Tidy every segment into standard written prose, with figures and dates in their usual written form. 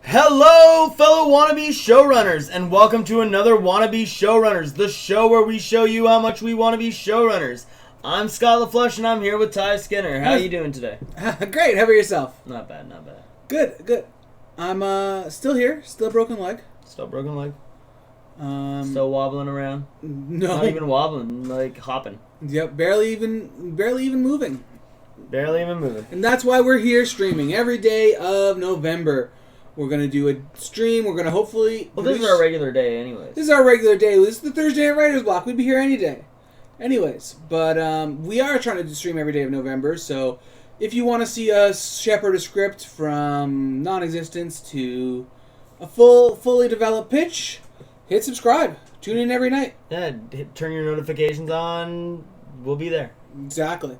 Hello, fellow wannabe showrunners, and welcome to another Wannabe Showrunners, the show where we show you how much we want to be showrunners. I'm Scott LaFlush, and I'm here with Ty Skinner. How you doing today? Great. How about yourself? Not bad, not bad. Good. I'm still here. Still broken leg. Still broken leg. Still Wobbling around. No. Not even wobbling, like hopping. Yep. Barely even moving. Barely even moving. And that's why we're here streaming every day of November. We're gonna do a stream. We're gonna hopefully. Well, this is our regular day, anyways. This is our regular day. This is the Thursday at Writer's Block. We'd be here any day. Anyways, but we are trying to stream every day of November. So if you want to see us shepherd a script from non-existence to a fully developed pitch, hit subscribe. Tune in every night. Yeah, turn your notifications on. We'll be there. Exactly.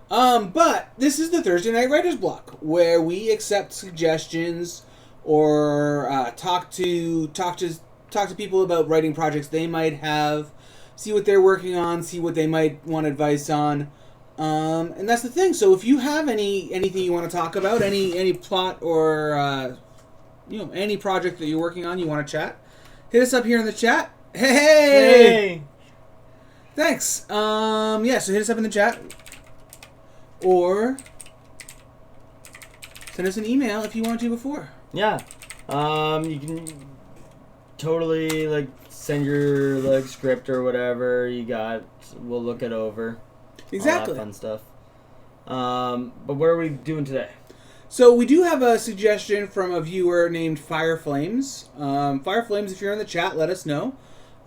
But this is the Thursday Night Writer's Block, where we accept suggestions or talk to people about writing projects they might have, see what they're working on, see what they might want advice on. And that's the thing. So if you have anything you want to talk about, any plot or any project that you're working on, you want to chat, hit us up here in the chat. Hey! Thanks. So hit us up in the chat. Or send us an email if you want to before. Yeah. You can totally send your script or whatever you got. We'll look it over. Exactly. All that fun stuff. But what are we doing today? So we do have a suggestion from a viewer named Fire Flames. Fire Flames, if you're in the chat, let us know.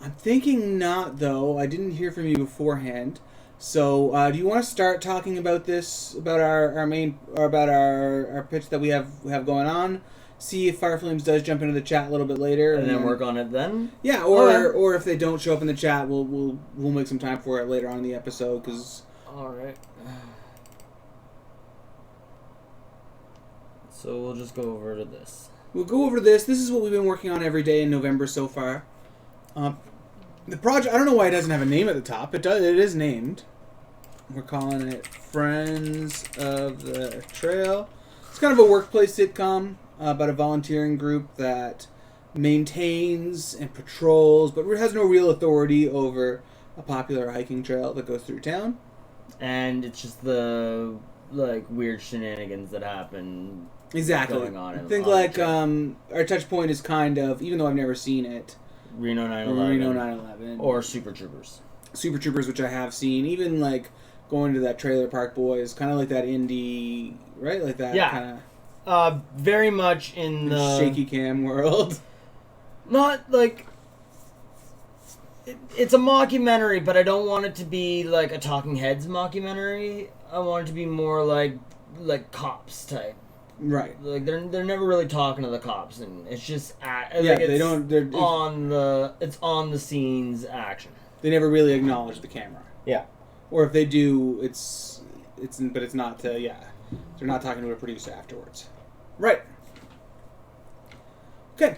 I'm thinking not, though. I didn't hear from you beforehand. So, do you want to start talking about this, about our main, or about our pitch that we have going on? See if Fire Flames does jump into the chat a little bit later, and then work on it then. Yeah, or if they don't show up in the chat, we'll make some time for it later on in the episode. Cause all right. So we'll just go over to this. We'll go over this. This is what we've been working on every day in November so far. The project, I don't know why it doesn't have a name at the top. It does. It is named. We're calling it Friends of the Trail. It's kind of a workplace sitcom about a volunteering group that maintains and patrols, but has no real authority over a popular hiking trail that goes through town. And it's just the weird shenanigans that happen. Exactly. Going on. I think our touch point is kind of, even though I've never seen it, Reno 9/11. Reno 9/11. Or Super Troopers. Super Troopers, which I have seen. Even going to that Trailer Park Boys, kind of like that indie, right? Like that kind of... very much in the... shaky cam world. Not it's a mockumentary, but I don't want it to be a Talking Heads mockumentary. I want it to be more like cops type. Right. They're never really talking to the cops, and it's just they don't. It's on the scenes action. They never really acknowledge the camera. Yeah. Or if they do, but it's not. They're not talking to a producer afterwards. Right. Okay.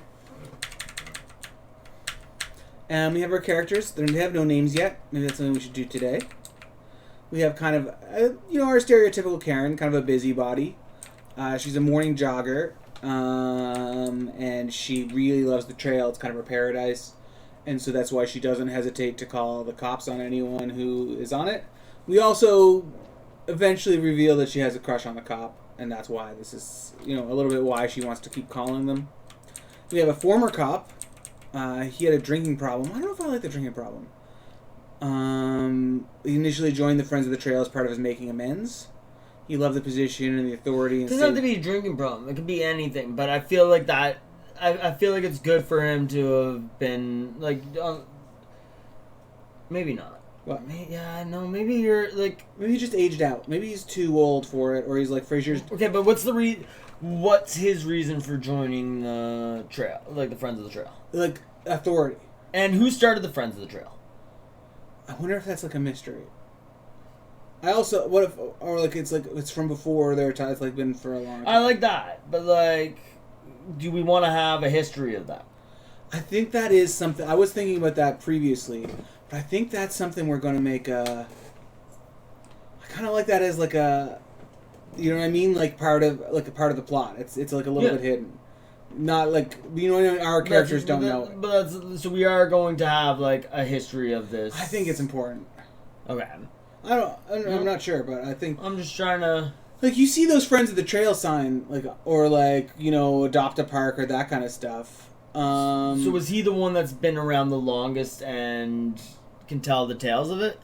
And we have our characters. They have no names yet. Maybe that's something we should do today. We have kind of, our stereotypical Karen, kind of a busybody. She's a morning jogger, and she really loves the trail. It's kind of her paradise, and so that's why she doesn't hesitate to call the cops on anyone who is on it. We also eventually reveal that she has a crush on the cop, and that's why this is, a little bit why she wants to keep calling them. We have a former cop. He had a drinking problem. I don't know if I like the drinking problem. He initially joined the Friends of the Trail as part of his making amends. He loved the position and the authority. It doesn't have to be a drinking problem. It could be anything. But I feel like that. I feel like it's good for him to have been maybe not. What? Maybe you're maybe he just aged out. Maybe he's too old for it, or he's like Frasier's. Okay, but what's his reason for joining the trail? The Friends of the Trail. Authority. And who started the Friends of the Trail? I wonder if that's a mystery. I also, what if, or it's from before their time, it's been for a long time. I like that, but do we want to have a history of that? I think that is something, I was thinking about that previously, but I think that's something we're going to make I kind of like that as a, you know what I mean? Part of the plot. It's a little bit hidden. Not like our characters don't know it. But so we are going to have like a history of this. I think it's important. Okay. I'm not sure, but I think I'm just trying to. Like, you see those Friends of the Trail sign, like, or like, adopt a park or that kind of stuff. So was he the one that's been around the longest and can tell the tales of it?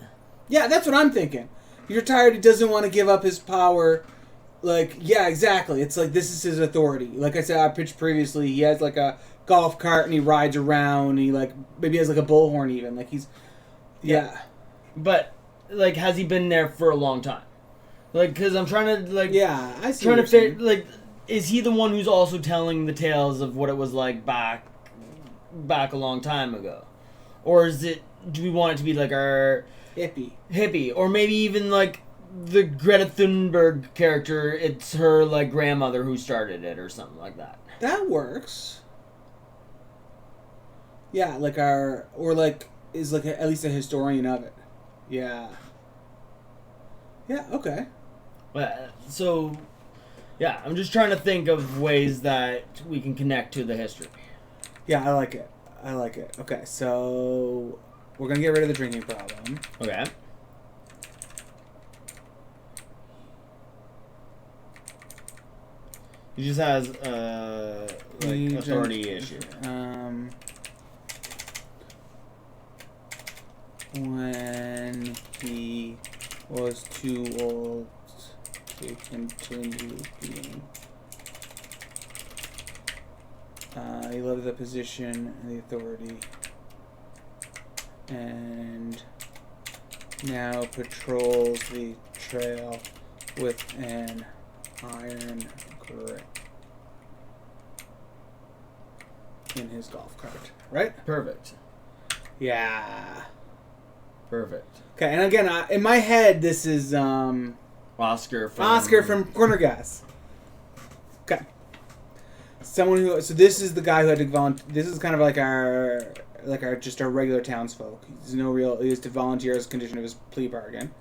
Yeah, that's what I'm thinking. He's retired, he doesn't want to give up his power. Like, yeah, exactly. It's like, this is his authority. Like I said, I pitched previously, he has like a golf cart and he rides around. And he like, maybe has like a bullhorn even. Like he's, yeah. But, like, has he been there for a long time? Like, because I'm trying to, like... Yeah, I see. Trying to fit, like, is he the one who's also telling the tales of what it was like back a long time ago? Or is it, do we want it to be, like, our... Hippie. Or maybe even, like, the Greta Thunberg character, it's her, like, grandmother who started it or something like that. That works. Yeah, like is like at least a historian of it. Yeah. Yeah, okay. So, yeah, I'm just trying to think of ways that we can connect to the history. Yeah, I like it. Okay, so we're going to get rid of the drinking problem. Okay. He just has, like, authority issue. When he was too old to continue being. He loved the position and the authority, and now patrols the trail with an iron grip in his golf cart. Right? Perfect. Yeah. Perfect. Okay, and again, in my head, this is Oscar from Corner Gas. Okay. Someone who, so this is the guy who had to volunteer. This is kind of like our just our regular townsfolk. He has to volunteer as a condition of his plea bargain.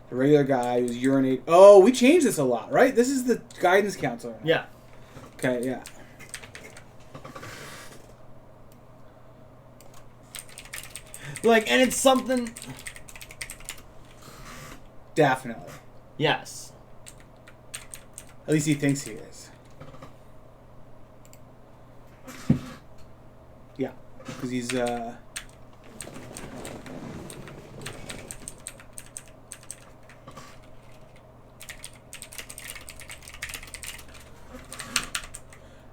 The regular guy who's urinate. Oh, we changed this a lot, right? This is the guidance counselor. Yeah. Okay, yeah. Like, and it's something... Definitely. Yes. At least he thinks he is. Yeah, because he's,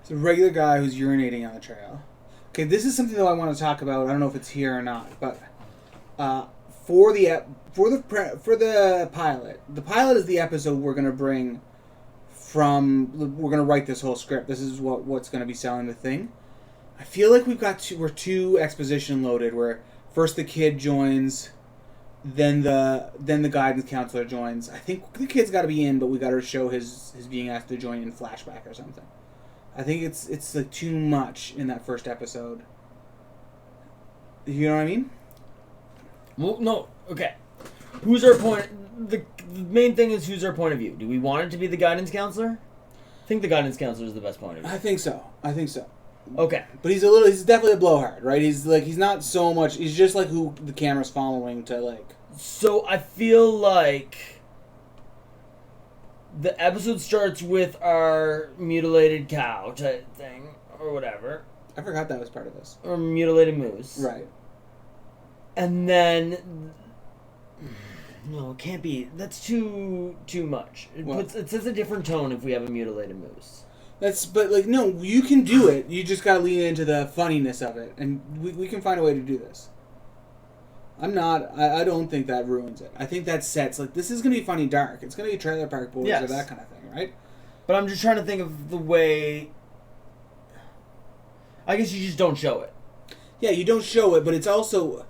It's a regular guy who's urinating on the trail. Okay, this is something that I want to talk about. I don't know if it's here or not, but for the pilot, the pilot is the episode we're gonna bring from. We're gonna write this whole script. This is what's gonna be selling the thing. I feel like we're too exposition loaded. Where first the kid joins, then the guidance counselor joins. I think the kid's got to be in, but we got to show his being asked to join in flashback or something. I think it's like too much in that first episode. You know what I mean? Well, no. Okay. Who's our point? The main thing is who's our point of view. Do we want it to be the guidance counselor? I think the guidance counselor is the best point of view. I think so. Okay. But he's definitely a blowhard, right? He's not so much. He's just like who the camera's following to like. So I feel like the episode starts with our mutilated cow type thing, or whatever. I forgot that was part of this. Or mutilated moose. Right. And then... No, it can't be. That's too much. It sets a different tone if we have a mutilated moose. But no, you can do it. You just gotta lean into the funniness of it. And we can find a way to do this. I don't think that ruins it. I think that sets, this is going to be funny dark. It's going to be Trailer Park Boys or that kind of thing, right? But I'm just trying to think of the way... I guess you just don't show it. Yeah, you don't show it, but it's also...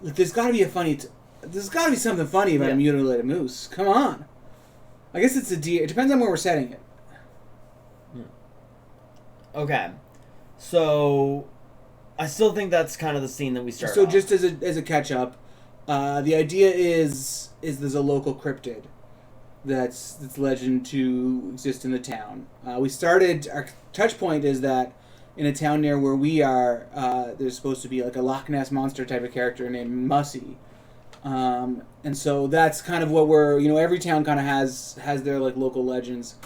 There's got to be there's got to be something funny about a mutilated moose. Come on. I guess it's a deer. It depends on where we're setting it. Okay. So... I still think that's kind of the scene that we start So off. just as a catch-up, the idea is there's a local cryptid that's legend to exist in the town. Our touch point is that in a town near where we are, there's supposed to be like a Loch Ness monster type of character named Mussy. And so that's kind of what we're, every town kind of has their like local legends,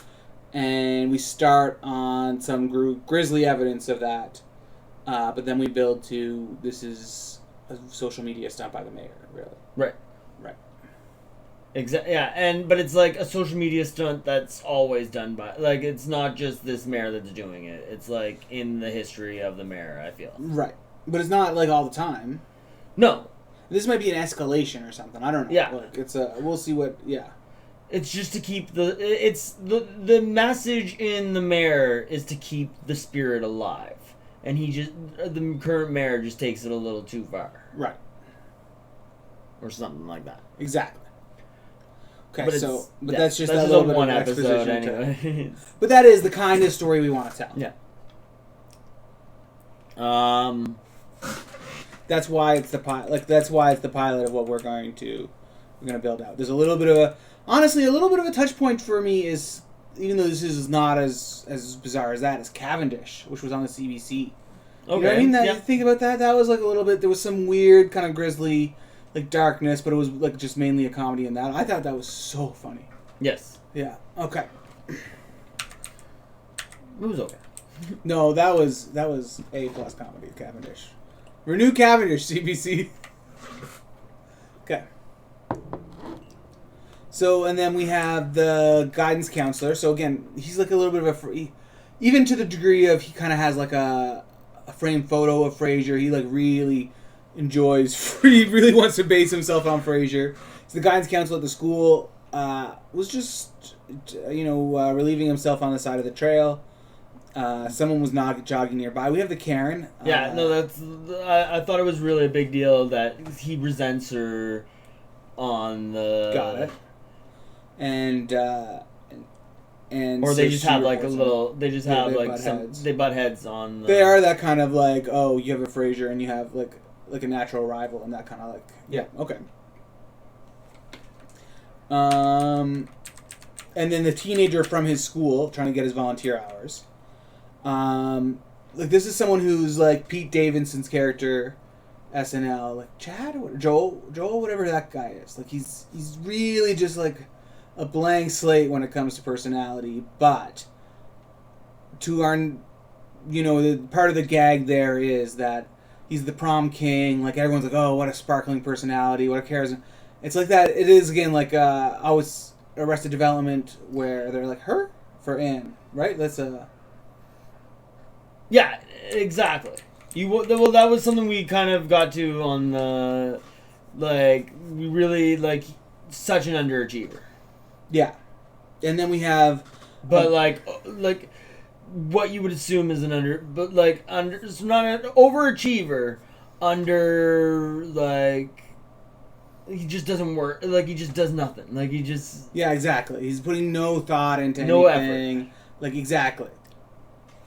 and we start on some grisly evidence of that, but then we build to this is a social media stunt by the mayor, really. Right. Right. Exactly. Yeah, but it's like a social media stunt that's always done by, like, it's not just this mayor that's doing it. It's like in the history of the mayor, I feel. Right, but it's not like all the time. No. This might be an escalation or something. I don't know. Yeah. Like it's we'll see what. Yeah. It's just to keep the message in the mayor is to keep the spirit alive, and the current mayor just takes it a little too far. Right. Or something like that. Exactly. Okay, but that's just that little bit one of episode exposition anyway. But that is the kind of story we want to tell. Yeah. That's why it's the pilot. Like that's why it's the pilot of what we're going to build out. There's a little bit of a touch point for me is, even though this is not as bizarre as that, is Cavendish, which was on the CBC. Okay. You know what I mean? You think about that. That was like a little bit. There was some weird kind of grisly, like darkness, but it was like just mainly a comedy in that. I thought that was so funny. Yes. Yeah. Okay. It was okay. No, that was A+ comedy. Cavendish. Renew Cavendish, CBC. Okay. So, and then we have the guidance counselor. So again, he's like a little bit of even to the degree of he kind of has like a framed photo of Frasier. He like really enjoys. He really wants to base himself on Frasier. So the guidance counselor at the school was just relieving himself on the side of the trail. Someone was not jogging nearby. We have the Karen. Yeah, no, I thought it was really a big deal that he resents her on the. Got it. And or they just have like a little. They just have like heads. They butt heads on. They are that kind of like, oh, you have a Frasier and you have like a natural rival, and that kind of like, yeah, okay. And then the teenager from his school trying to get his volunteer hours. Like this is someone who's like Pete Davidson's character, SNL, like Chad or Joel, whatever that guy is. Like he's really just like a blank slate when it comes to personality, but to our, the part of the gag there is that he's the prom king. Like everyone's like, oh, what a sparkling personality, what a charisma. It's like that. It is again like always Arrested Development where they're like her for Anne, right? That's Yeah, exactly. That was something we kind of got to on the, like, we really, like, such an underachiever. Yeah. And then we have... But, like, what you would assume is it's not an overachiever under, like, he just doesn't work. Like, he just does nothing. Like, he just... Yeah, exactly. He's putting no thought into no anything. Effort. Like, exactly.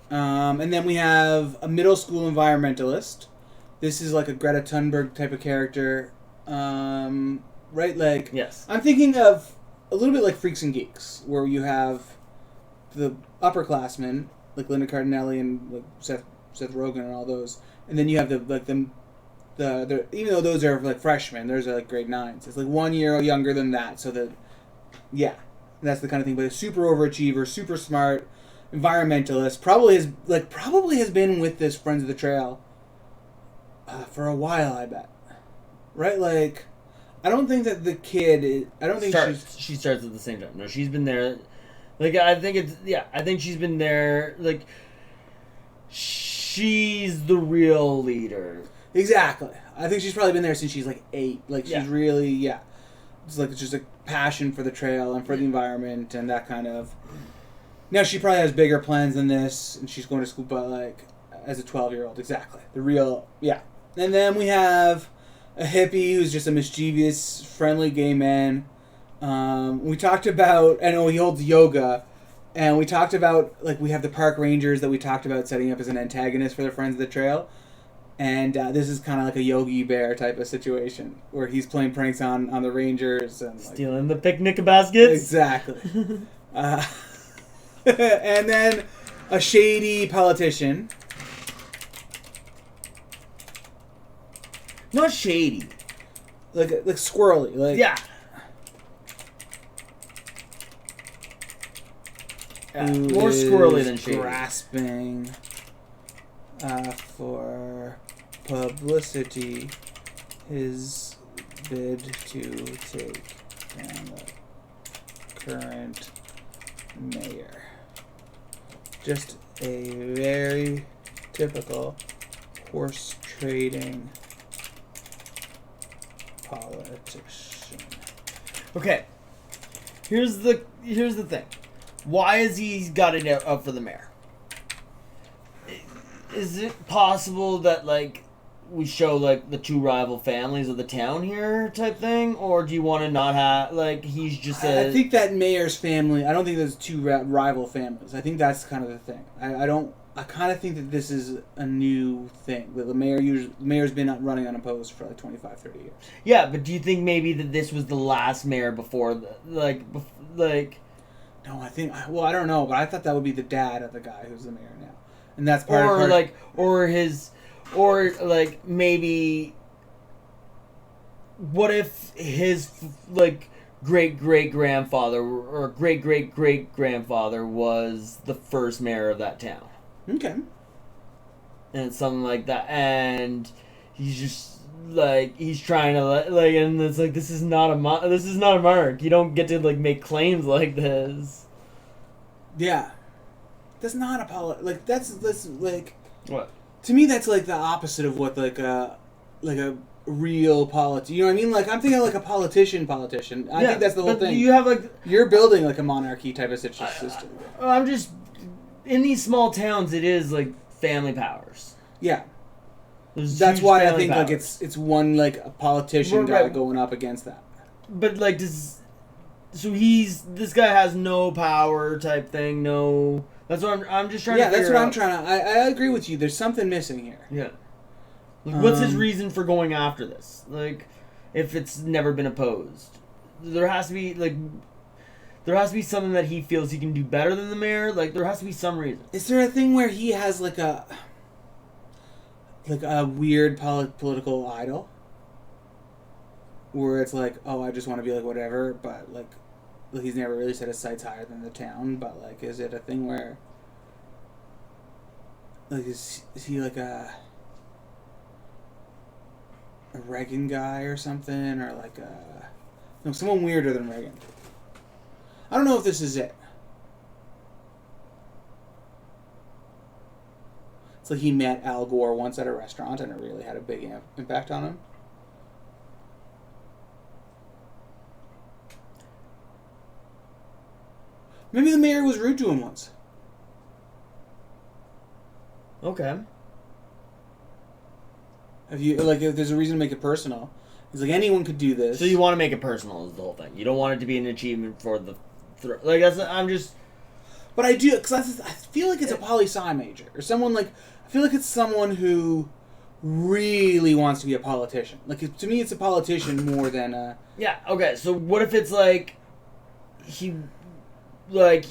And then we have a middle school environmentalist. This is like a Greta Thunberg type of character. Right? Like, yes. I'm thinking of a little bit like Freaks and Geeks, where you have the upperclassmen, like Linda Cardinelli and like Seth Rogen and all those. And then you have the even though those are like freshmen, those are like grade 9s. It's like 1 year younger than that. So that's the kind of thing. But a super overachiever, super smart, environmentalist, probably has been with this Friends of the Trail for a while, I bet. Right? Like, I don't think that the kid she starts at the same time. No, she's been there. Like, I think she's been there. Like, she's the real leader. Exactly. I think she's probably been there since she's like 8. Like, she's really, it's like, it's just a passion for the trail and for the environment and that kind of. Now, she probably has bigger plans than this, and she's going to school, but, like, as a 12-year-old, exactly. The real, yeah. And then we have a hippie who's just a mischievous, friendly gay man. We talked about, he holds yoga, and we talked about, like, we have the park rangers that we talked about setting up as an antagonist for the Friends of the Trail. And this is kind of like a Yogi Bear type of situation, where he's playing pranks on the rangers. And stealing the picnic baskets? Exactly. And then a shady politician Not shady. Like squirrely. Like Yeah. More squirrely than shady. Grasping for publicity. His bid to take down the current mayor. Just a very typical horse trading politician. Okay. Here's the thing. Why has he got it up for the mayor? Is it possible that like we show like the two rival families of the town here type thing, or do you want to not have like he's just I think that mayor's family. I don't think there's two rival families. I think that's kind of the thing. I kind of think that this is a new thing. That the mayor's been running unopposed for like 25, 30 years. Yeah, but do you think maybe that this was the last mayor before like? No, I think. Well, I don't know, but I thought that would be the dad of the guy who's the mayor now, and that's part. Or maybe. What if his like great great grandfather or great great great grandfather was the first mayor of that town? Okay. And something like that, and he's just like he's trying to like, and it's like this is not a mark. You don't get to like make claims like this. Yeah, that's not a that's like what to me that's like the opposite of what like a real politician. You know what I mean? Like I'm thinking like a politician. I think that's the whole thing. You have like you're building like a monarchy type of system. I'm just in these small towns. It is like family powers. Yeah. That's why I think powers. Like it's one like a politician guy going up against that. But like this guy has no power type thing. No, that's what I'm just trying to. Yeah, that's what I'm trying to. I agree with you. There's something missing here. Yeah. Like, what's his reason for going after this? Like, if it's never been opposed, there has to be something that he feels he can do better than the mayor. Like, there has to be some reason. Is there a thing where he has like a weird political idol, where it's like, oh, I just want to be like whatever, but like he's never really set his sights higher than the town. But like, is it a thing where like is he like a Reagan guy or something, or like someone weirder than Reagan? I don't know if this is it. It's like he met Al Gore once at a restaurant and it really had a big impact on him. Maybe the mayor was rude to him once. Okay. If there's a reason to make it personal. It's like anyone could do this. So you want to make it personal is the whole thing. You don't want it to be an achievement for the... Like, that's... I'm just... But I do, because I feel like it's a poli-sci major. Or someone like... I feel like it's someone who really wants to be a politician. Like, to me, it's a politician more than a... Yeah, okay. So what if it's like... He went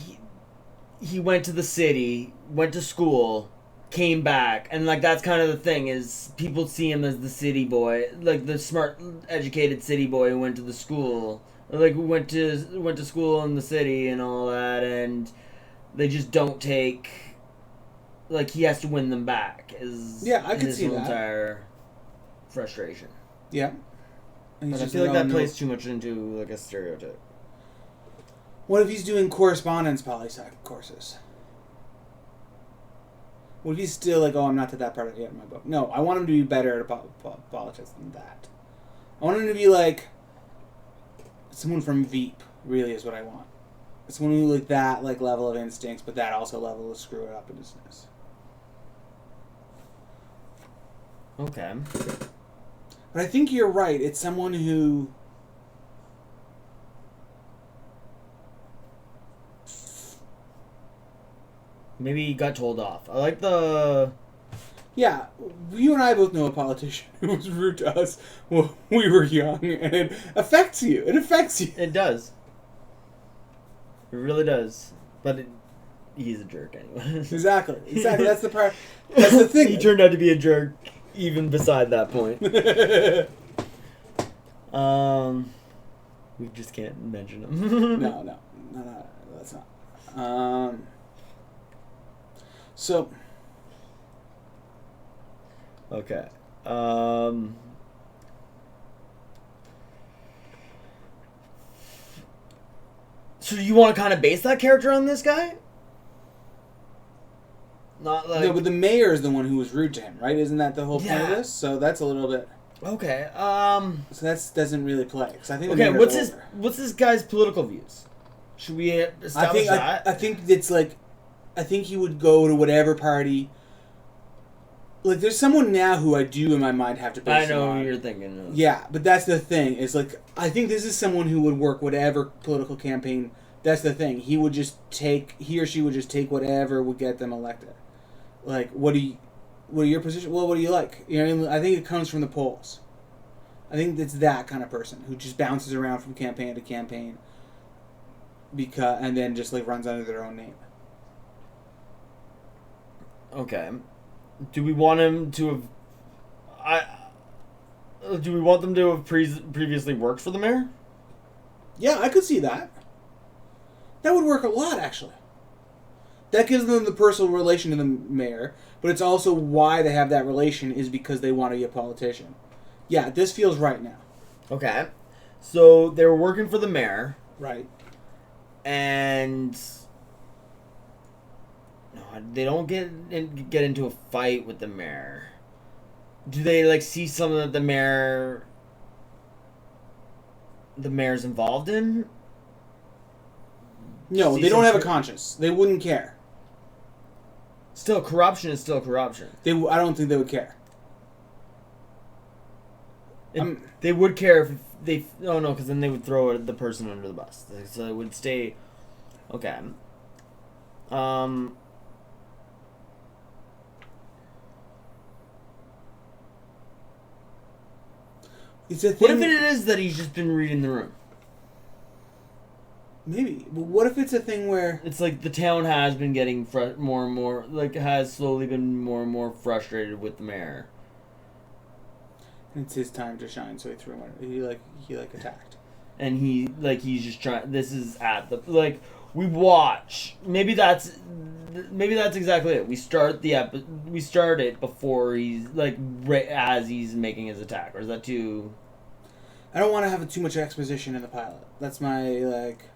to the city, went to school... came back, and like that's kind of the thing is people see him as the city boy, like the smart, educated city boy who went to the school, like went to school in the city and all that, and they just don't take, like he has to win them back. I could see that entire frustration. Yeah, and I feel like that plays too much into like a stereotype. What if he's doing correspondence poli-sci courses? What if he's still like, oh, I'm not to that part yet in my book? No, I want him to be better at politics than that. I want him to be like someone from Veep, really is what I want. Someone who like that like level of instincts, but that also level of screw it up in business. Okay. But I think you're right. It's someone who... Maybe he got told off. I like the... Yeah, you and I both know a politician who was rude to us when we were young, and it affects you. It affects you. It does. It really does. But he's a jerk anyway. Exactly. That's the part. That's the thing. He turned out to be a jerk. even beside that point. We just can't mention them. No, that's not. So. Okay. So you want to kind of base that character on this guy? Not like... No, but the mayor is the one who was rude to him, right? Isn't that the whole point of this? So that's a little bit... Okay. So that doesn't really play. Cause I think okay, what's this guy's political views? Should we establish that? I think it's like... I think he would go to whatever party... Like, there's someone now who I do in my mind have to base I know on. who you're thinking of. Yeah, but that's the thing. It's like, I think this is someone who would work whatever political campaign. That's the thing. He or she would just take whatever would get them elected. Like, what are your position? Well, what do you like? You know what I mean? I think it comes from the polls. I think it's that kind of person who just bounces around from campaign to campaign. And then just like runs under their own name. Okay. Do we want him to have... do we want them to have previously worked for the mayor? Yeah, I could see that. That would work a lot, actually. That gives them the personal relation to the mayor, but it's also why they have that relation is because they want to be a politician. Yeah, this feels right now. Okay. So they were working for the mayor. Right. And... they don't get into a fight with the mayor. Do they like see something that the mayor's involved in? No, they don't have a conscience. They wouldn't care. Still, corruption is still corruption. I don't think they would care. They would care if they... Oh, no, because then they would throw the person under the bus. So it would stay... Okay. It's a thing... What if it is that he's just been reading the room? Maybe. But what if it's a thing where... It's like the town has been getting more and more... Like, has slowly been more and more frustrated with the mayor. It's his time to shine, so he threw him... He attacked. And he's just trying... This is at the... Like, we watch... Maybe that's exactly it. We start it before he's... Like, as he's making his attack. Or is that too... I don't want to have too much exposition in the pilot. That's my, like...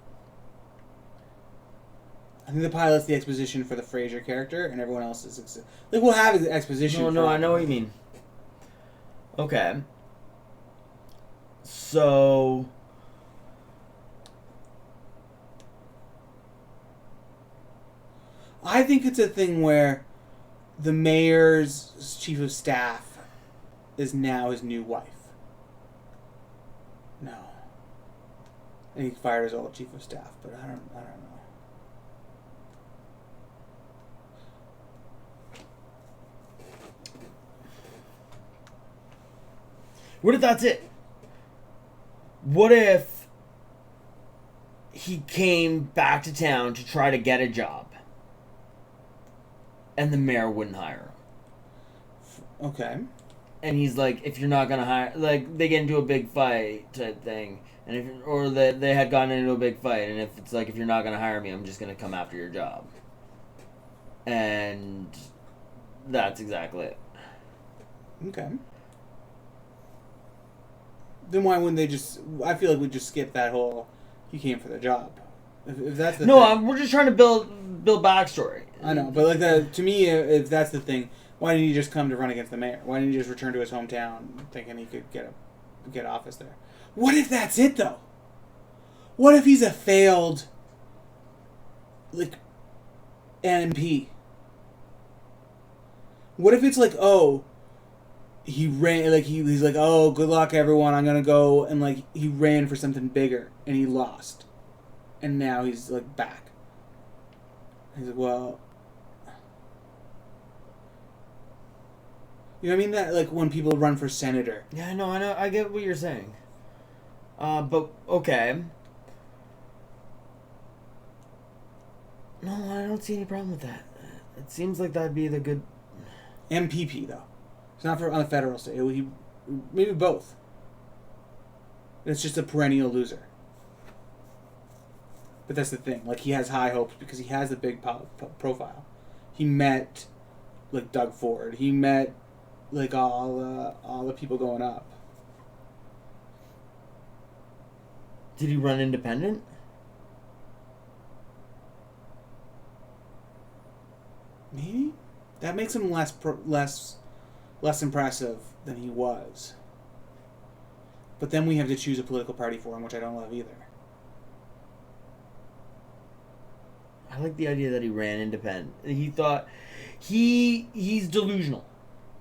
I think the pilot's the exposition for the Frasier character, and everyone else is... Like, we'll have exposition No, I know what you mean. Okay. So... I think it's a thing where the mayor's chief of staff is now his new wife. No. And he fired his old chief of staff, but I don't know. What if that's it? What if he came back to town to try to get a job and the mayor wouldn't hire him? Okay. And he's like, if you're not gonna hire... Like, they get into a big fight type thing. And they had gotten into a big fight, and if it's like, if you're not gonna hire me, I'm just gonna come after your job. And that's exactly it. Okay. Then why wouldn't they just... I feel like we just skip that whole... He came for the job. If that's the thing. We're just trying to build backstory. I know, but like to me, if that's the thing, why didn't he just come to run against the mayor? Why didn't he just return to his hometown thinking he could get office there? What if that's it, though? What if he's a failed, like, NMP? What if it's like, oh... He ran, like, he's like, oh, good luck, everyone, I'm gonna go, and, like, he ran for something bigger, and he lost. And now he's, like, back. He's like, well... You know what I mean? That, like, when people run for senator. Yeah, I know, I get what you're saying. But, okay. No, I don't see any problem with that. It seems like that'd be the good... MPP, though. It's not for on the federal stage. Maybe both. It's just a perennial loser. But that's the thing. Like, he has high hopes because he has a big profile. He met, like, Doug Ford. He met, like, all the people going up. Did he run independent? Maybe that makes him less impressive than he was. But then we have to choose a political party for him, which I don't love either. I like the idea that he ran independent. He thought he's delusional.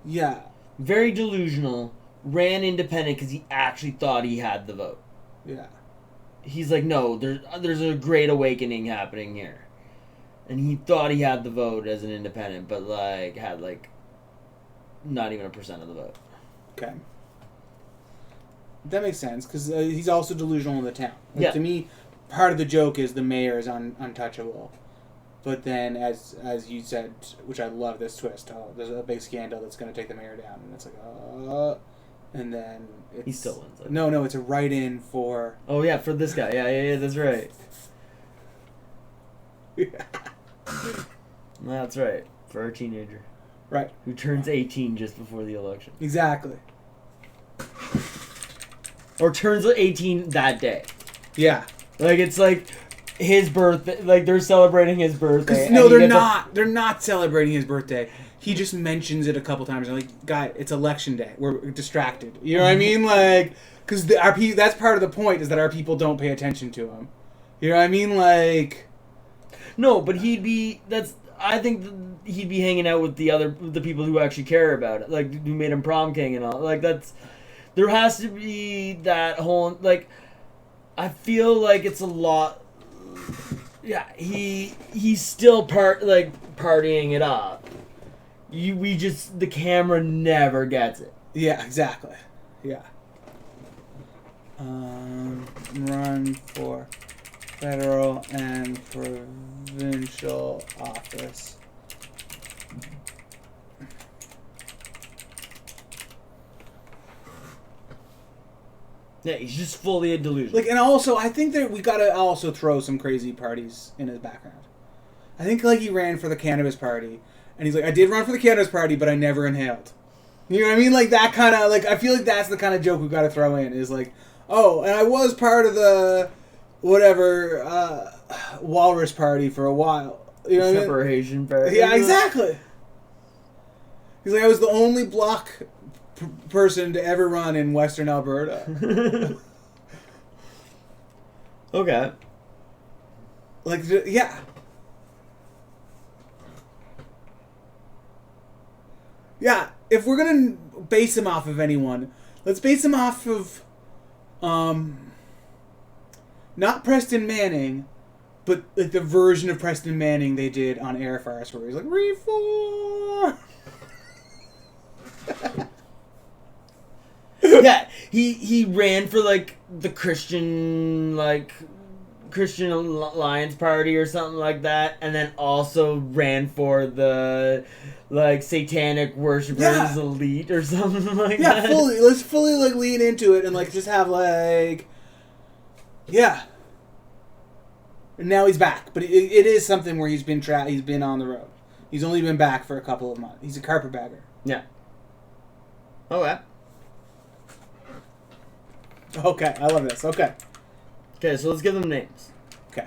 Yeah. Very delusional. Ran independent because he actually thought he had the vote. Yeah. He's like, no, there's a great awakening happening here. And he thought he had the vote as an independent, but like had like not even 1% of the vote. Okay. That makes sense because he's also delusional in the town. Like, yeah. To me, part of the joke is the mayor is untouchable, but then as you said, which I love this twist. Oh, there's a big scandal that's going to take the mayor down, and it's like, and then he still wins. No, it's a write-in for. Oh yeah, for this guy. Yeah, that's right. That's right. For our teenager. Right. Who turns 18 just before the election. Exactly. Or turns 18 that day. Yeah. Like, it's like his birthday. Like, they're celebrating his birthday. No, they're not. They're not celebrating his birthday. He just mentions it a couple times. I'm like, guy, it's election day. We're distracted. You know what I mean? Like, because that's part of the point is that our people don't pay attention to him. You know what I mean? Like... No, but I think he'd be hanging out with the people who actually care about it, like who made him prom king and all. Like there has to be that whole like. I feel like it's a lot. Yeah, he's still partying it up. The camera never gets it. Yeah, exactly. Yeah. Run for federal and provincial office. Yeah, he's just fully a delusion. Like, and also, I think that we gotta also throw some crazy parties in his background. I think, like, he ran for the cannabis party, and he's like, I did run for the cannabis party, but I never inhaled. You know what I mean? Like, that kind of, like, I feel like that's the kind of joke we gotta throw in, is like, oh, and I was part of the, whatever, walrus party for a while. You know what I mean? Separation party. Yeah, exactly. He's like, I was the only block person to ever run in Western Alberta. Okay. Like, yeah. Yeah, if we're gonna base him off of anyone, let's base him off of, not Preston Manning, but like the version of Preston Manning they did on Air Farce, where he's like, reform! Yeah, he ran for like the Christian Alliance Party or something like that, and then also ran for the like Satanic Worshippers Elite or something like that. Yeah, let's fully like lean into it and like just have like, yeah. And now he's back, but it is something where he's been he's been on the road. He's only been back for a couple of months. He's a carpetbagger. Yeah. Okay. Okay, I love this. Okay. Okay, so let's give them names. Okay.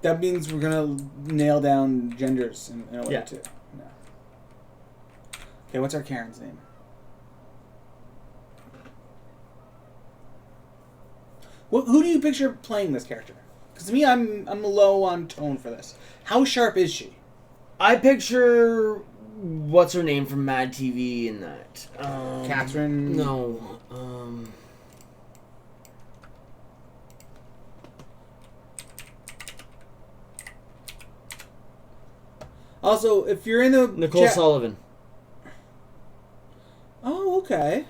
That means we're gonna nail down genders in a way too. No. Okay, what's our Karen's name? Who do you picture playing this character? Because to me, I'm low on tone for this. How sharp is she? I picture what's her name from Mad TV in that. Catherine. No. Also, if you're in the Nicole Sullivan. Oh, okay.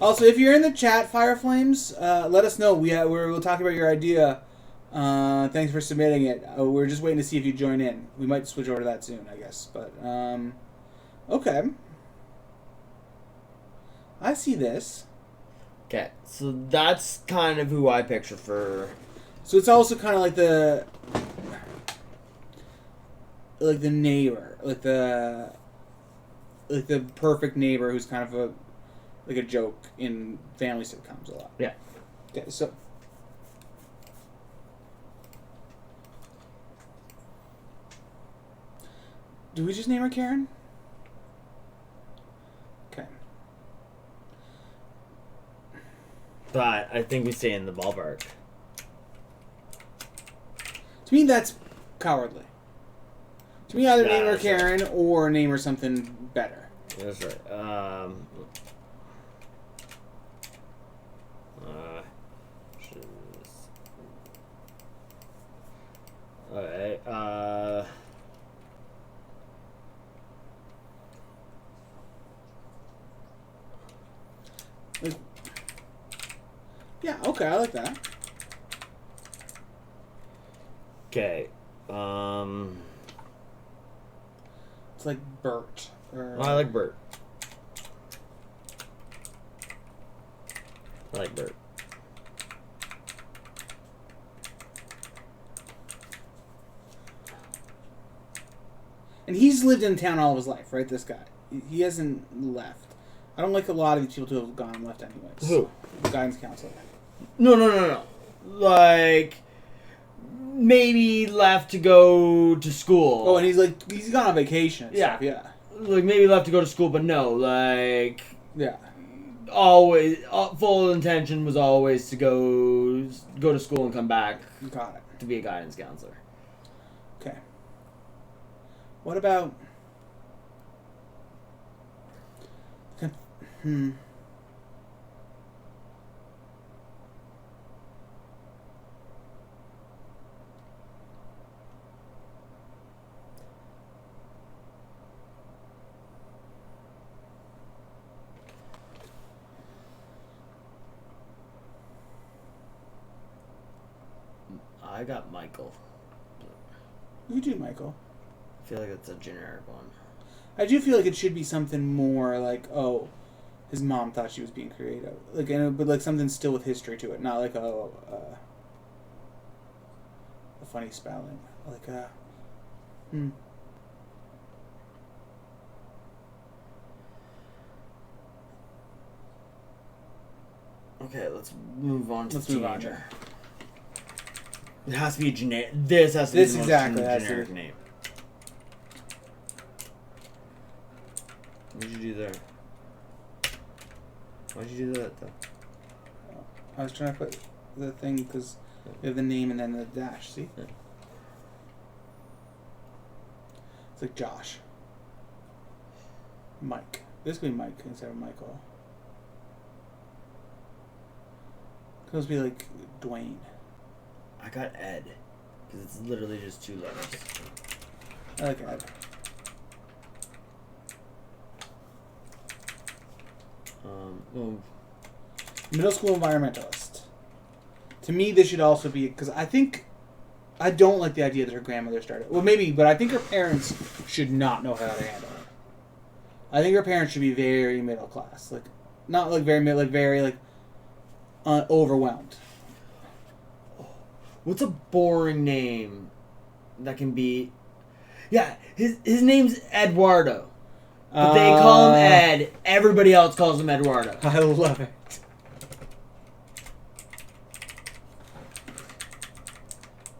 Also, if you're in the chat, Fireflames, let us know. We'll talk about your idea. Thanks for submitting it. We're just waiting to see if you join in. We might switch over to that soon, I guess. But okay. I see this. Okay, so that's kind of who I picture for... So it's also kind of like the neighbor, like the perfect neighbor who's kind of a joke in family sitcoms a lot. Yeah. Okay, so do we just name her Karen? Okay. But I think we stay in the ballpark. To me, that's cowardly. To me, either name her That's Karen or name her something better. That's right. Alright, Yeah, okay, I like that. okay, It's like Bert. Or, I like Bert. I like Bert. And he's lived in town all of his life, right? This guy. He hasn't left. I don't like a lot of these people to have gone and left anyways. Who? The guidance counselor. No. Like, maybe left to go to school. Oh, and he's gone on vacation and stuff, yeah. Like, maybe left to go to school, but no, like... Yeah. Always, full intention was always to go to school and come back. Got it. To be a guidance counselor. Okay. What about... I got Michael. You do, Michael. I feel like it's a generic one. I do feel like it should be something more like, oh, his mom thought she was being creative, like, but like something still with history to it, not like a funny spelling, like Okay, let's move on to Let's the move on teenager. It has to be a generic. This has to be the most generic name. What did you do there? Why'd you do that, though? I was trying to put the thing because we have the name and then the dash. See, Yeah. it's like Josh, Mike. This could be Mike instead of Michael. Could also be like Dwayne. I got Ed. Because it's literally just 2 letters. I like Ed. Well, Middle school environmentalist. To me, this should also be because I don't like the idea that her grandmother started. Well, maybe, but I think her parents should not know how to handle it. I think her parents should be very middle class, like not like very middle, like very like overwhelmed. what's a boring name that can be... Yeah, his name's Eduardo. But they call him Ed. Everybody else calls him Eduardo. I love it.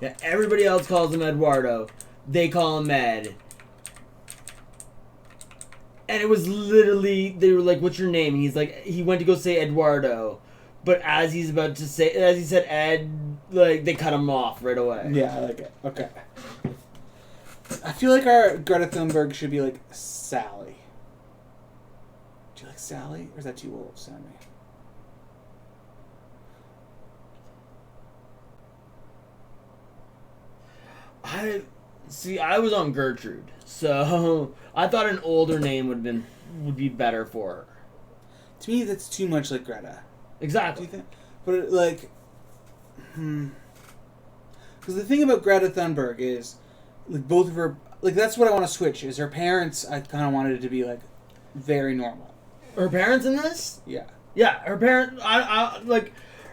Yeah, everybody else calls him Eduardo. They call him Ed. And it was literally, they were like, what's your name? And he's like, he went to go say Eduardo. But as he said Ed, like, they cut him off right away. Yeah, I like it. Okay. I feel like our Greta Thunberg should be like Sally. Do you like Sally? Or is that too old, Sammy? I was on Gertrude, so I thought an older name would be better for her. To me, that's too much like Greta. Exactly. Do you think? But like, because the thing about Greta Thunberg is, like, both of her, like, that's what I want to switch. Is her parents? I kind of wanted it to be like very normal. Her parents in this? Yeah. Yeah, her parents.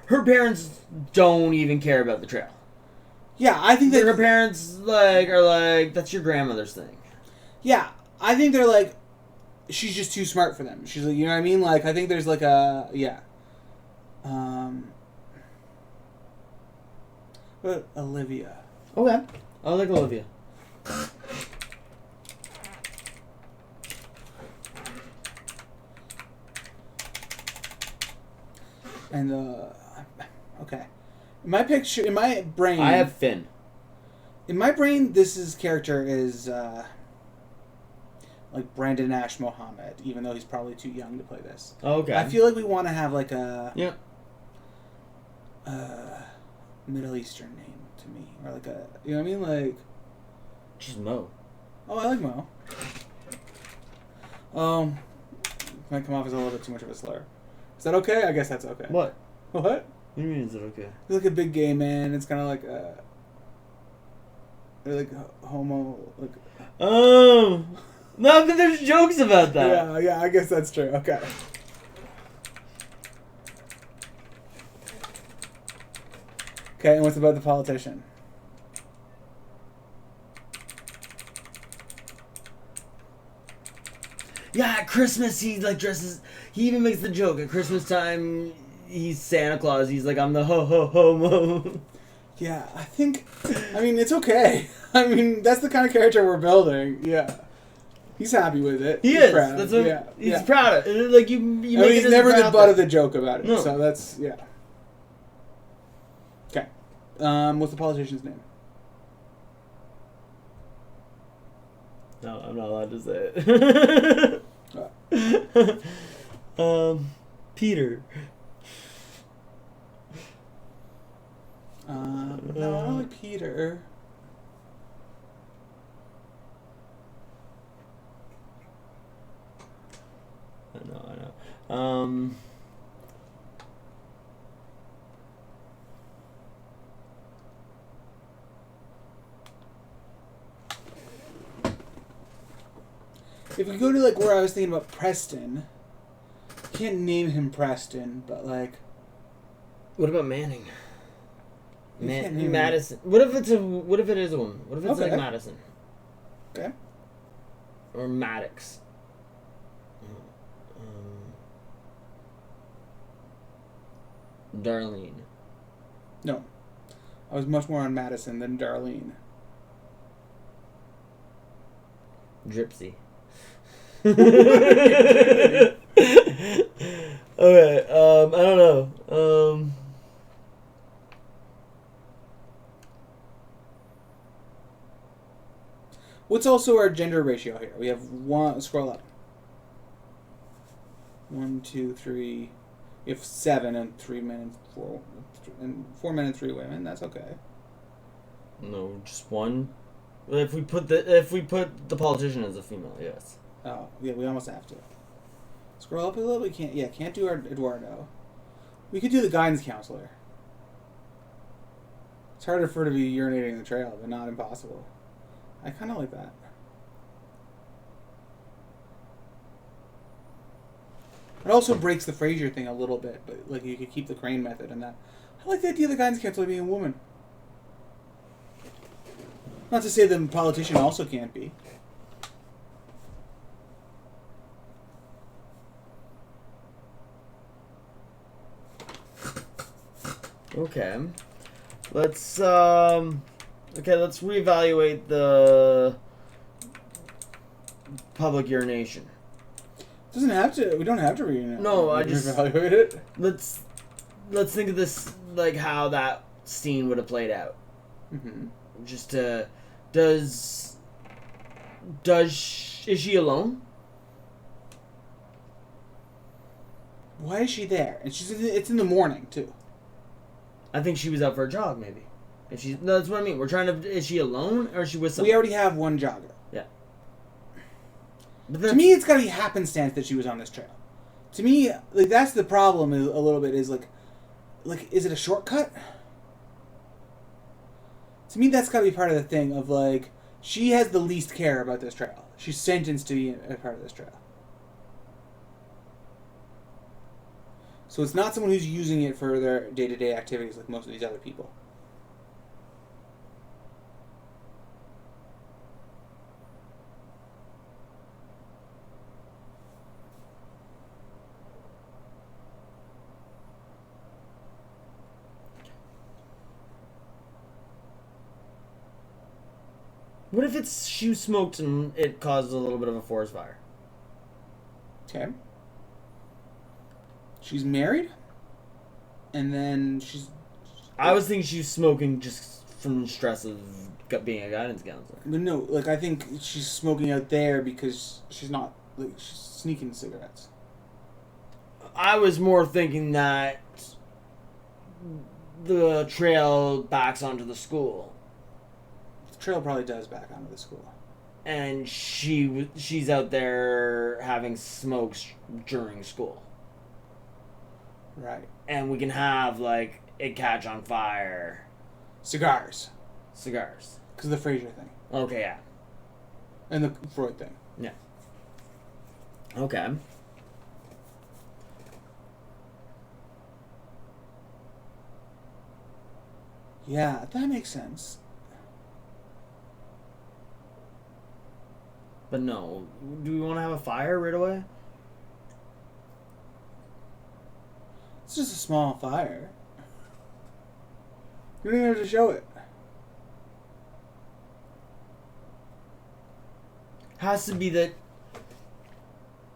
Her parents don't even care about the trail. Yeah, I think that her parents are like, that's your grandmother's thing. Yeah, I think they're like, she's just too smart for them. She's like, you know what I mean? Like, I think there's like a but Olivia. Okay, I like Olivia. And okay, in my brain, I have Finn. In my brain, this character is like Brandon Ash Mohammed, even though he's probably too young to play this. Okay. I feel like we want to have like a Middle Eastern name to me, or like a, you know what I mean, like just Mo. Oh, I like Mo. Might come off as a little bit too much of a slur. Is that okay? I guess that's okay. What? What? What do you mean is it okay? He's like a big gay man. It's kind of like like homo. Like. Oh. No, but there's jokes about that. Yeah, I guess that's true. Okay. Okay, and what's about the politician? Yeah, at Christmas he like dresses. He even makes the joke at Christmas time. He's Santa Claus. He's like, I'm the ho ho homo. Yeah, I mean, it's okay. I mean, that's the kind of character we're building. Yeah. He's happy with it. He's proud. That's what, he's proud of it. Like, you make I mean, he's never the butt of the joke about it. No. So that's, yeah. Okay. What's the politician's name? No, I'm not allowed to say it. Peter. No, I don't like Peter. I know. If we go to like where I was thinking about Preston, can't name him Preston, but like. What about Manning? Madison. What if it is a woman? What if it's like Madison? Okay. Or Maddox. Darlene. No. I was much more on Madison than Darlene. Gypsy. Okay, I don't know. What's also our gender ratio here? We have scroll up. 1, 2, 3. We have 7 and 3 men and 4 men and 3 women. That's okay. No, just one. If we put the politician as a female, yes. Oh yeah, we almost have to. Scroll up a little. We can't. Yeah, can't do our Eduardo. We could do the guidance counselor. It's harder for her to be urinating in the trail, but not impossible. I kind of like that. It also breaks the Frasier thing a little bit, but like you could keep the Crane method and that. I like the idea of the guidance counselor being a woman. Not to say the politician also can't be. Okay. Let's reevaluate the public urination. Doesn't have to. We don't have to reevaluate. No, I just reevaluate it. Let's think of this like how that scene would have played out. Mm-hmm. Just is she alone? Why is she there? And it's in the morning too. I think she was out for a jog, maybe. No, that's what I mean. We're trying to. Is she alone or is she with someone? We already have one jogger. Yeah. To me, it's got to be happenstance that she was on this trail. To me, like that's the problem. Is a little bit is like, is it a shortcut? To me, that's got to be part of the thing of like she has the least care about this trail. She's sentenced to be a part of this trail. So it's not someone who's using it for their day-to-day activities like most of these other people. What if she smoked and it caused a little bit of a forest fire? Okay. She's married, and then she's... I was thinking she was smoking just from the stress of being a guidance counselor. But no, like, I think she's smoking out there because she's not... Like, she's sneaking cigarettes. I was more thinking that the trail backs onto the school. The trail probably does back onto the school. And she's out there having smokes during school. Right. And we can have, like, it catch on fire. Cigars. Cigars. Because of the Fraser thing. Okay, yeah. And the Freud thing. Yeah. Okay. Yeah, that makes sense. But no. Do we want to have a fire right away? It's just a small fire. You don't even have to show it. Has to be that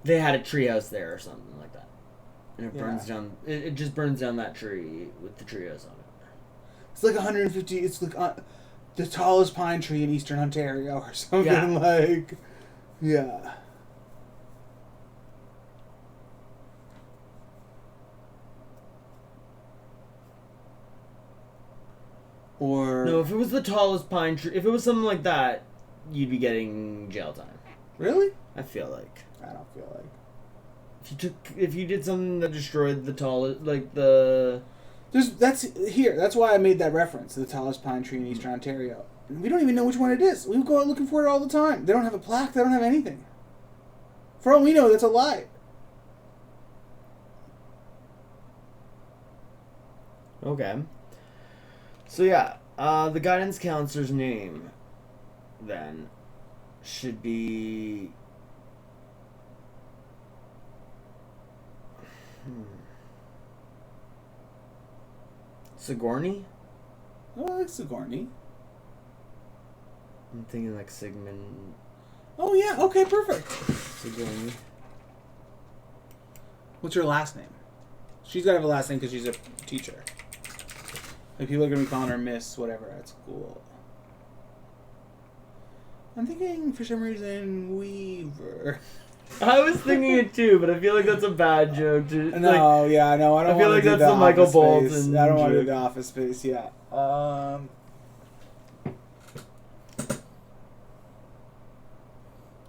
they had a treehouse there or something like that. And it burns down... It just burns down that tree with the treehouse on it. It's like 150... It's like the tallest pine tree in eastern Ontario or something like... Yeah. Or... No, if it was the tallest pine tree... If it was something like that, you'd be getting jail time. Really? I feel like. I don't feel like... If you did something that destroyed the tallest... Like, the... That's why I made that reference to the tallest pine tree in eastern Ontario. We don't even know which one it is. We go out looking for it all the time. They don't have a plaque. They don't have anything. For all we know, that's a lie. Okay. So yeah, the guidance counselor's name, then, should be... Sigourney? Oh, I like Sigourney. I'm thinking like Sigmund... Oh, yeah. Okay, perfect. Sigourney. What's her last name? She's got to have a last name because she's a teacher. Like, people are going to be calling her Miss whatever at school. I'm thinking, for some reason, Weaver. I was thinking it too, but I feel like that's a bad joke. No, I know. I feel like that's the Michael Bolton. I don't want to do the Office Space, yeah.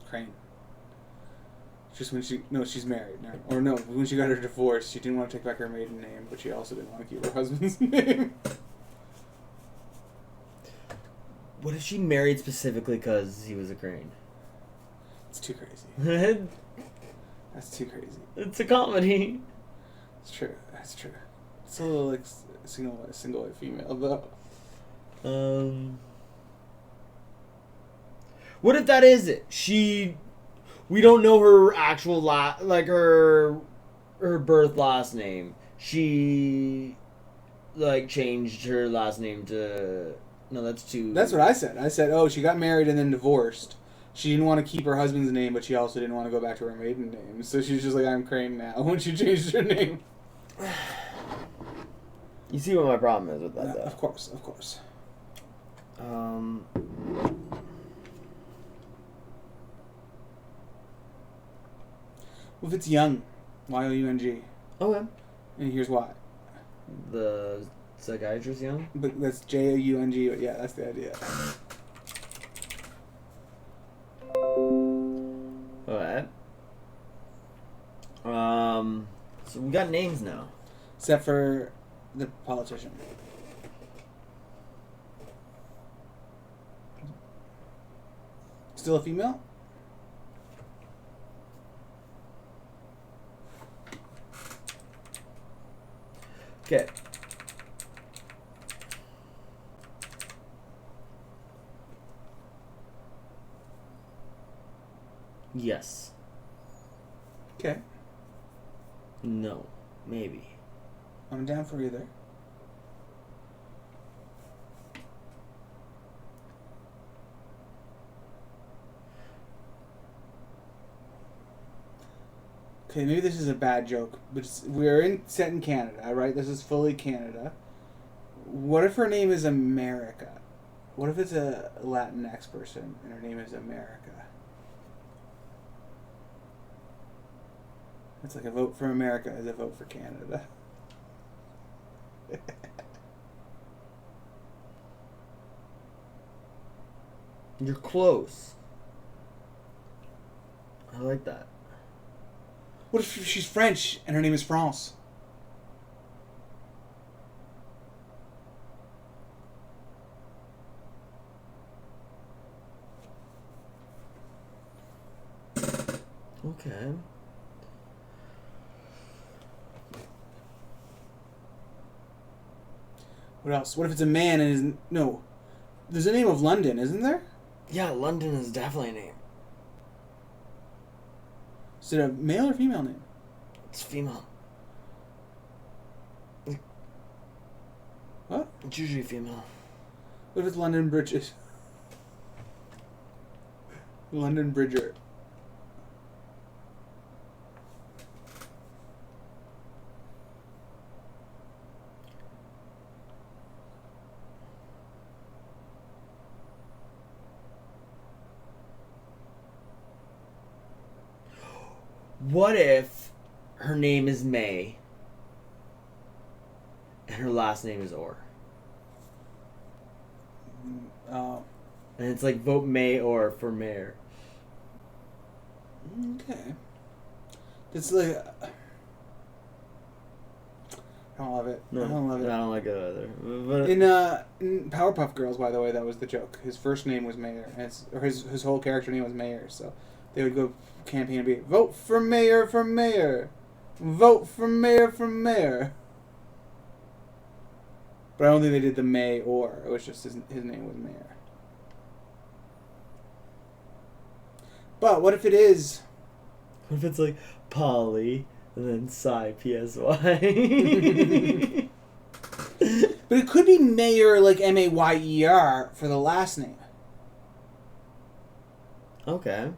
Crane. Just when she's married now. Or no, when she got her divorce, she didn't want to take back her maiden name, but she also didn't want to keep her husband's name. What if she married specifically because he was a crane? It's too crazy. That's too crazy. It's a comedy. It's true. That's true. It's a little like single white female though. What if that is it? We don't know her actual her birth last name. She like changed her last name to... No, that's too... That's what I said. I said, oh, she got married and then divorced. She didn't want to keep her husband's name, but she also didn't want to go back to her maiden name. So she's just like, I'm Crane now, when she changed her name. You see what my problem is with that, though. Of course, of course. Well, if it's Young, Y-O-U-N-G. Okay. And here's why. The psychiatrist Young? But that's J-O-U-N-G, but yeah, that's the idea. Alright. So we got names now. Except for the politician. Still a female? Okay. Yes. Okay. No. Maybe. I'm down for either. Okay, maybe this is a bad joke, but we're set in Canada, right? This is fully Canada. What if her name is America? What if it's a Latinx person and her name is America? It's like a vote for America is a vote for Canada. You're close. I like that. What if she's French and her name is France? Okay. What else? What if it's a man and his... No. There's a name of London, isn't there? Yeah, London is definitely a name. Is it a male or female name? It's female. What? It's usually female. What if it's London Bridges? London Bridger. What if her name is May and her last name is Orr? Oh. And it's like vote May Orr for mayor. Okay. It's like... I don't love it. No, I don't love it. I don't like it either. But In Powerpuff Girls, by the way, that was the joke. His first name was Mayor, and his whole character name was Mayor. So they would go campaign and be vote for mayor, vote for mayor. But I don't think they did the May or. It was just his name was Mayor. But what if it is? what if it's like Polly and then Psy PSY? But it could be Mayor like Mayer for the last name. Okay.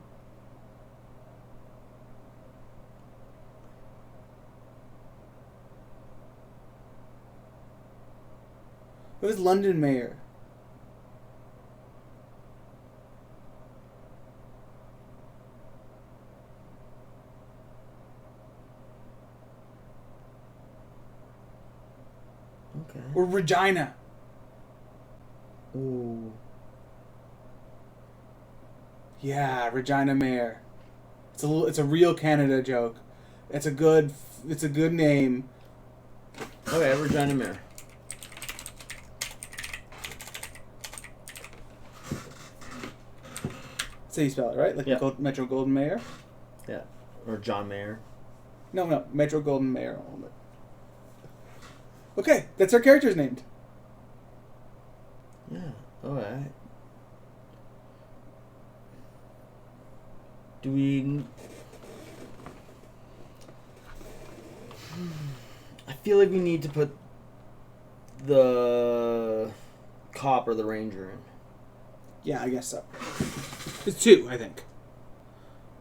What is London Mayor? Okay. Or Regina? Ooh. Yeah, Regina Mayer. It's a real Canada joke. It's a good name. Okay, Regina Mayer. That's how you spell it, right? Like Yeah. Metro Golden Mayer? Yeah. Or John Mayer. No, Metro Golden Mayer. Okay, that's our characters named. Yeah. Alright. Do we... I feel like we need to put the cop or the ranger in. Yeah, I guess so. It's 2, I think.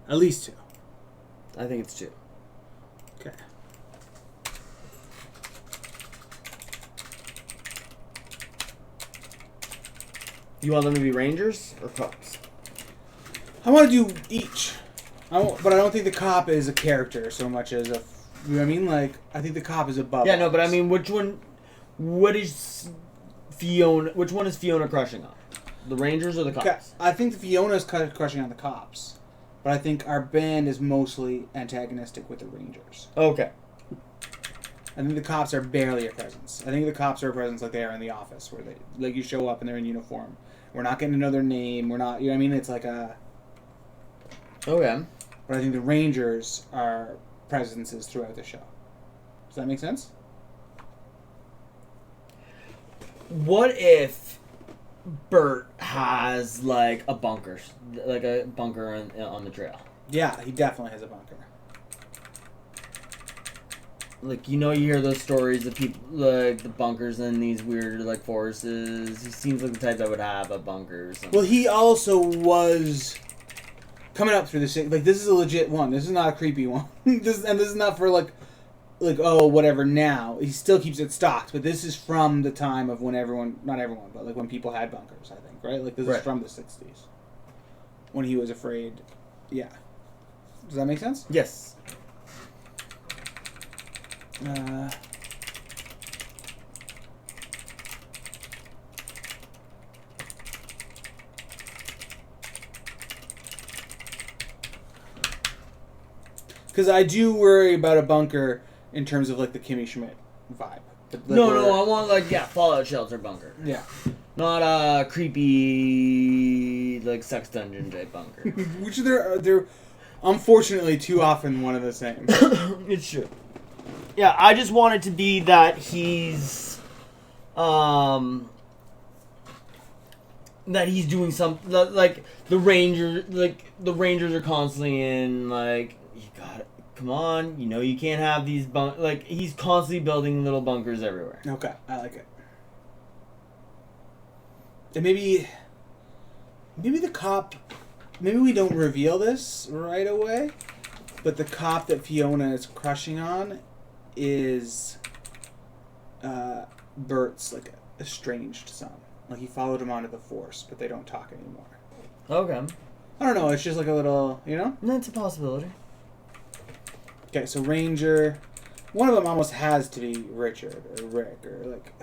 At least 2. I think it's 2. Okay. You want them to be rangers or cops? I want to do each. But I don't think the cop is a character so much as a... You know what I mean? Like, I think the cop is above. Yeah, no, but I mean, which one is Fiona crushing on? The rangers or the cops? I think Fiona's crushing on the cops. But I think our band is mostly antagonistic with the rangers. Okay. I think the cops are barely a presence. I think the cops are a presence like they are in The Office, where you show up and they're in uniform. We're not getting to know their name. We're not, you know what I mean? It's like a... Okay. But I think the rangers are presences throughout the show. Does that make sense? What if Bert has like a bunker on the trail? Yeah, he definitely has a bunker. Like, you hear those stories of people, like, the bunkers in these weird, like, forests. He seems like the type that would have a bunker or something. Well, he also was coming up through this. Like, this is a legit one. This is not a creepy one. This is not for, like, oh, whatever now. He still keeps it stocked, but this is from the time of when not everyone, but, like, when people had bunkers, I think, right? Like, this is from the 60s. When he was afraid. Yeah. Does that make sense? Yes. Because I do worry about a bunker in terms of like the Kimmy Schmidt vibe. Like no, I want like Fallout Shelter bunker. Yeah. Not a creepy like sex dungeon type bunker. Which they're unfortunately too often one and the same. It's true. Yeah, I just want it to be that he's doing something like the Rangers are constantly in like, you got it. Come on, you can't have these like he's constantly building little bunkers everywhere. Okay, I like it. And maybe the cop, maybe we don't reveal this right away, but the cop that Fiona is crushing on is Bert's like estranged son. Like he followed him onto the force, but they don't talk anymore. Okay. I don't know, it's just like a little, That's a possibility. Okay, so Ranger, one of them almost has to be Richard or Rick or like.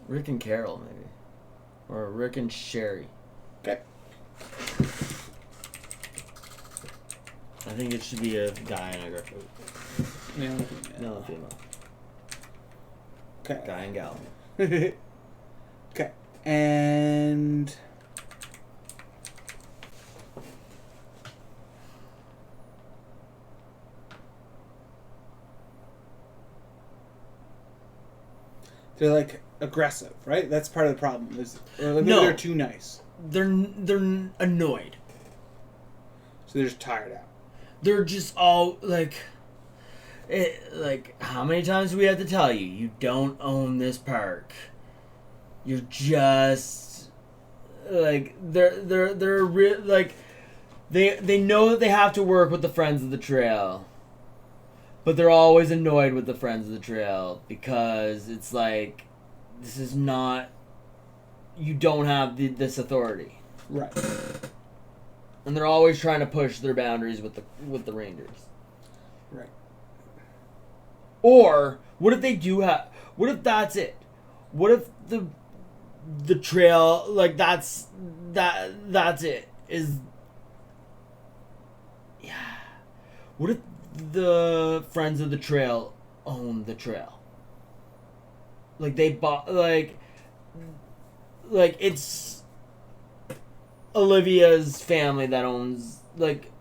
Rick and Carol maybe, or Rick and Sherry. Okay. I think it should be a guy and a girl. No, female. Okay. Guy and gal. Okay. And they're like aggressive, right? That's part of the problem. Or like maybe they're too nice. They're annoyed. So they're just tired out. They're just all like, how many times do we have to tell you? You don't own this park. You're just like they're like they know that they have to work with the Friends of the Trail, but they're always annoyed with the Friends of the Trail because it's like, this is not, you don't have this authority, right? And they're always trying to push their boundaries with the Rangers, right? Or what if they do have? What if that's it? What if the trail, like that's it is? Yeah. What if the Friends of the Trail own the trail? Like they bought like it's Olivia's family that owns, like,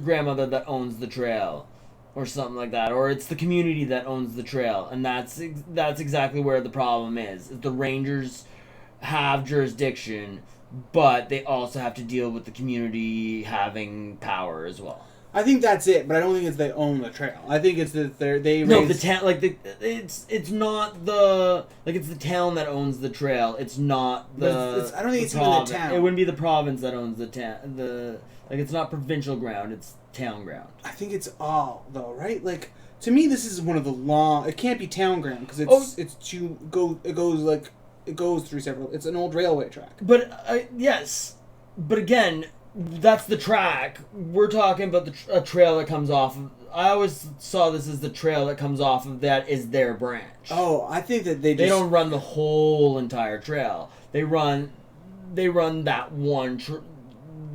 grandmother that owns the trail, or something like that, or it's the community that owns the trail, and that's exactly where the problem is. The Rangers have jurisdiction, but they also have to deal with the community having power as well. I think that's it, but I don't think it's they own the trail. I think it's that the town, like it's not the, like, it's the town that owns the trail. It's not the. I don't think it's even the town. It wouldn't be the province that owns the town. Like, it's not provincial ground. It's town ground. I think it's all though, right? Like, to me, this is one of the long. It can't be town ground because it goes through several. It's an old railway track. But yes, but again, that's the track. We're talking about a trail that comes off of. I always saw this as the trail that comes off of that is their branch. Oh, I think that they don't run the whole entire trail. They run that one.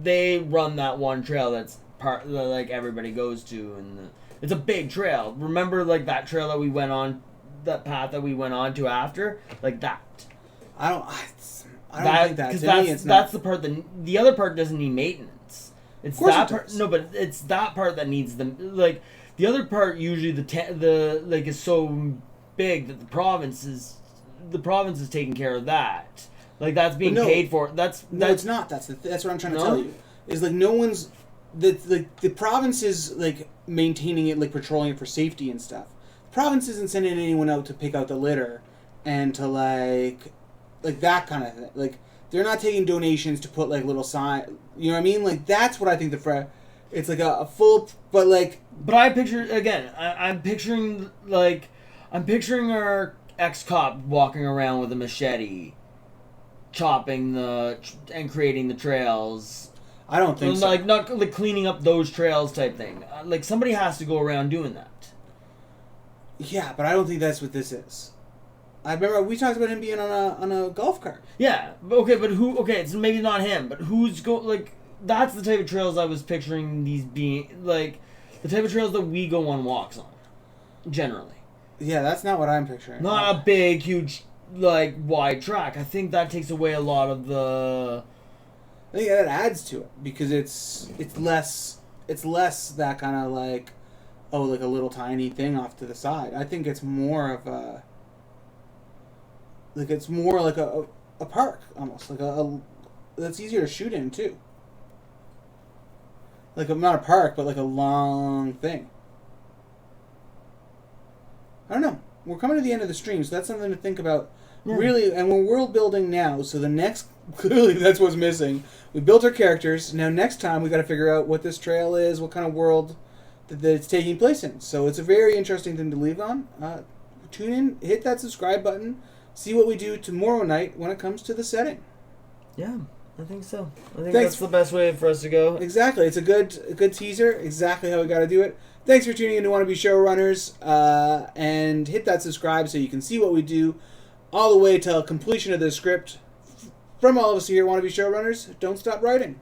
They run that one trail that's part that, like, everybody goes to, and it's a big trail. Remember, like, that trail that we went on, that path that we went on to after, like that. I don't think that. To me, it's not. That's the part that the other part doesn't need maintenance. It's Of course that it part. does. No, but it's that part that needs them. Like the other part, usually the like is so big that the province is taking care of that. Like that's being paid for. That's it's not. That's what I'm trying to No? tell you. Is like no one's the province is like maintaining it, like patrolling it for safety and stuff. The province isn't sending anyone out to pick out the litter and to like that kind of thing. Like they're not taking donations to put like little sign. You know what I mean? Like that's what I think it's like a full, but like. But I picture again. I'm picturing our ex-cop walking around with a machete, chopping and creating the trails. I don't think so. Like not like cleaning up those trails type thing. Like somebody has to go around doing that. Yeah, but I don't think that's what this is. I remember we talked about him being on a golf cart. Yeah, okay, but who? Okay, it's maybe not him, but who's like? That's the type of trails I was picturing these being like, the type of trails that we go on walks on, generally. Yeah, that's not what I'm picturing. Not a big, huge, like wide track. I think that takes away a lot of the. I think that adds to it because it's less that kind of like, oh, like a little tiny thing off to the side. I think it's more of a. Like it's more like a park almost, like a that's easier to shoot in too. Like not a park, but like a long thing. I don't know. We're coming to the end of the stream, so that's something to think about. Yeah. Really, and we're world building now, so the next clearly that's what's missing. We built our characters. Now next time we got to figure out what this trail is, what kind of world that it's taking place in. So it's a very interesting thing to leave on. Tune in, hit that subscribe button. See what we do tomorrow night when it comes to the setting. Yeah, I think so. I think that's the best way for us to go. Exactly. It's a good teaser. Exactly how we got to do it. Thanks for tuning in to Wannabe Showrunners. And hit that subscribe so you can see what we do all the way till completion of the script. From all of us here at Wannabe Showrunners, don't stop writing.